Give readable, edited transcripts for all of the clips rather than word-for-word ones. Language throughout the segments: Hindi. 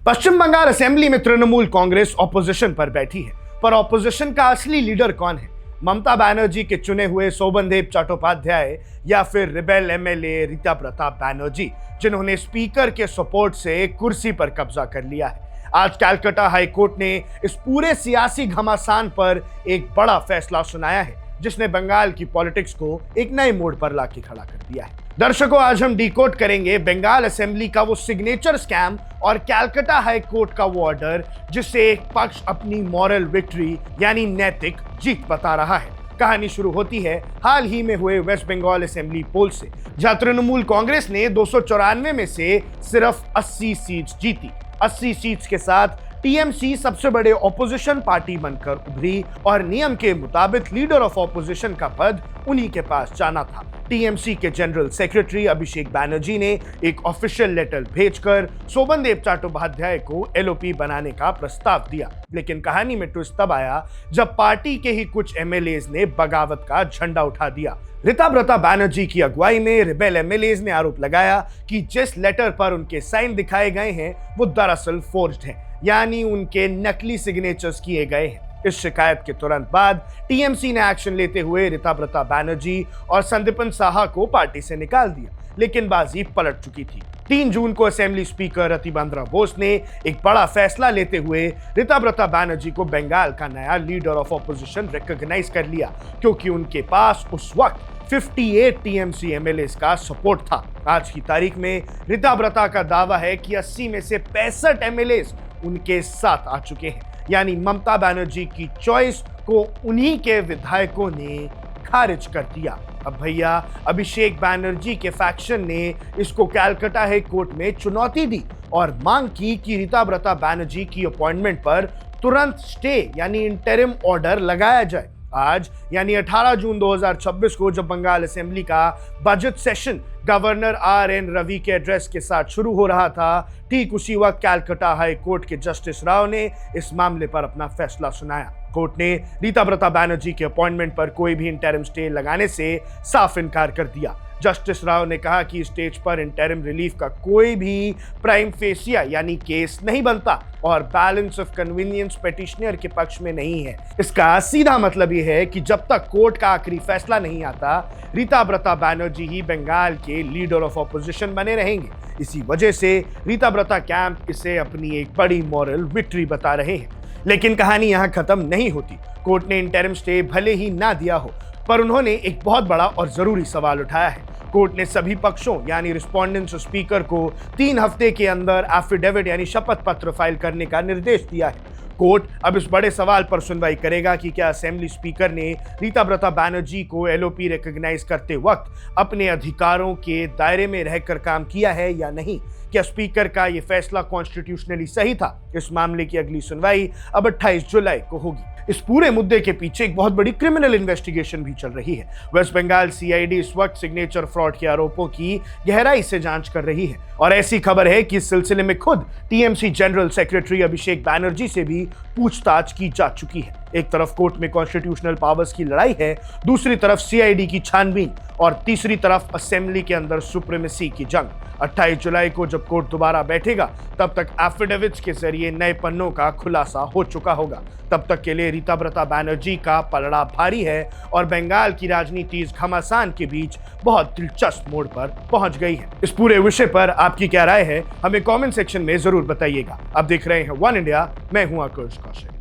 पश्चिम बंगाल असेंबली में तृणमूल कांग्रेस ऑपोजिशन पर बैठी है, पर ऑपोजिशन का असली लीडर कौन है? ममता बनर्जी के चुने हुए शोभनदेव चट्टोपाध्याय या फिर रिबेल एमएलए रीता प्रताप बनर्जी, जिन्होंने स्पीकर के सपोर्ट से कुर्सी पर कब्जा कर लिया है। आज कलकत्ता हाई कोर्ट ने इस पूरे सियासी घमासान पर एक बड़ा फैसला सुनाया है, जिसने बंगाल की पॉलिटिक्स को एक नए मोड़ पर लाके खड़ा कर दिया है। दर्शकों, आज हम डिकोड करेंगे बंगाल असेंबली का वो सिग्नेचर स्कैम और कलकत्ता हाई कोर्ट का वो ऑर्डर, जिससे एक पक्ष अपनी मॉरल विक्ट्री यानी नैतिक जीत बता रहा है। कहानी शुरू होती है हाल ही में हुए वेस्ट बंगाल असेंबली पोल से, जहां तृणमूल कांग्रेस ने 294 में से सिर्फ 80 सीट्स जीती। 80 सीट्स के साथ टीएमसी सबसे बड़े ऑपोजिशन पार्टी बनकर उभरी और नियम के मुताबिक लीडर ऑफ ऑपोजिशन का पद उन्हीं के पास जाना था। टीएमसी के जनरल सेक्रेटरी अभिषेक बैनर्जी ने एक ऑफिशियल लेटर भेजकर शोभनदेव चट्टोपाध्याय को एलओपी बनाने का प्रस्ताव दिया, लेकिन कहानी में ट्विस्ट तब आया जब पार्टी के ही कुछ एमएलएज ने बगावत का झंडा उठा दिया। रीता प्रताप बनर्जी की अगुवाई में रिबेल एमएलएज ने आरोप लगाया कि जिस लेटर पर उनके साइन दिखाए गए हैं वो दरअसल फोर्ज्ड है, यानी उनके नकली सिग्नेचर्स किए गए हैं। इस शिकायत के तुरंत बाद टीएमसी ने एक्शन लेते हुए रीता प्रताप बनर्जी और संदीपन साहा को पार्टी से निकाल दिया, लेकिन बाजी पलट चुकी थी। 3 जून को असेंबली स्पीकर रतिबांद्रा बोस ने एक बड़ा फैसला लेते हुए रीता प्रताप बनर्जी को बंगाल का नया लीडर ऑफ ऑपोजिशन रिकॉग्नाइज कर लिया, क्योंकि उनके पास उस वक्त 58 टीएमसी एमएलएस का सपोर्ट था। आज की तारीख में रीता प्रताप का दावा है कि 80 में से 65 एमएलएस उनके साथ आ चुके हैं, यानी ममता बनर्जी की चॉइस को उन्हीं के विधायकों ने खारिज कर दिया। अब भैया अभिषेक बैनर्जी के फैक्शन ने इसको कलकत्ता हाई कोर्ट में चुनौती दी और मांग की कि रीता प्रताप बनर्जी की अपॉइंटमेंट पर तुरंत स्टे यानी इंटरिम ऑर्डर लगाया जाए। आज यानी 18 जून 2026 को जब बंगाल असेंबली का budget session governor R N. Ravi के एड्रेस के साथ शुरू हो रहा था, ठीक उसी वक्त कलकत्ता हाई कोर्ट के जस्टिस राव ने इस मामले पर अपना फैसला सुनाया। कोर्ट ने रीता प्रताप बनर्जी के अपॉइंटमेंट पर कोई भी इंटरिम स्टे लगाने से साफ इनकार कर दिया। जस्टिस राव ने कहा कि स्टेज पर इंटरिम रिलीफ का कोई भी प्राइम फेसिया यानी केस नहीं बनता और बैलेंस ऑफ कन्वीनियंस पेटिशनर के पक्ष में नहीं है। इसका सीधा मतलब यह है कि जब तक कोर्ट का आखिरी फैसला नहीं आता, रीता प्रताप बनर्जी ही बंगाल के लीडर ऑफ ऑपोजिशन बने रहेंगे। इसी वजह से रीता प्रताप कैंप इसे अपनी एक बड़ी मॉरल विक्ट्री बता रहे हैं। लेकिन कहानी यहां खत्म नहीं होती। कोर्ट ने इंटरिम स्टे भले ही ना दिया हो, पर उन्होंने एक बहुत बड़ा और जरूरी सवाल उठाया है। कोर्ट ने सभी पक्षों यानी रिस्पोंडेंट्स और स्पीकर को 3 हफ्ते के अंदर एफिडेविट यानी शपथ पत्र फाइल करने का निर्देश दिया है। कोर्ट अब इस बड़े सवाल पर सुनवाई करेगा कि क्या असेंबली स्पीकर ने रीता प्रताप बनर्जी को एलओपी रिकॉग्नाइज करते वक्त अपने अधिकारों के दायरे में रहकर काम किया है या नहीं। क्या स्पीकर का यह फैसला कॉन्स्टिट्यूशनली सही था? इस मामले की अगली सुनवाई अब 28 जुलाई को होगी। इस पूरे मुद्दे के पीछे एक बहुत बड़ी क्रिमिनल इन्वेस्टिगेशन भी चल रही है। वेस्ट बंगाल सीआईडी इस वक्त सिग्नेचर फ्रॉड के आरोपों की गहराई से जांच कर रही है और ऐसी खबर है कि इस सिलसिले में खुद टीएमसी जनरल सेक्रेटरी अभिषेक बैनर्जी से भी पूछताछ की जा चुकी है। एक तरफ कोर्ट में कॉन्स्टिट्यूशनल पावर्स की लड़ाई है, दूसरी तरफ सीआईडी की छानबीन और तीसरी तरफ असेंबली के अंदर सुप्रीमेसी की जंग। 28 जुलाई को जब कोर्ट दोबारा बैठेगा, तब तक एफिडेविट्स के जरिए नए पन्नों का खुलासा हो चुका होगा। तब तक के लिए रीता प्रताप बनर्जी का पलड़ा भारी है और बंगाल की राजनीति इस घमासान के बीच बहुत दिलचस्प मोड़ पर पहुंच गई है। इस पूरे विषय पर आपकी क्या राय है, हमें कमेंट सेक्शन में जरूर बताइएगा। आप देख रहे हैं वन इंडिया, मैं हूं आकाश Kaushik.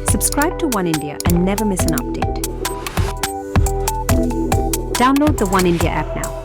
Subscribe to One India and never miss an update. Download the One India app now.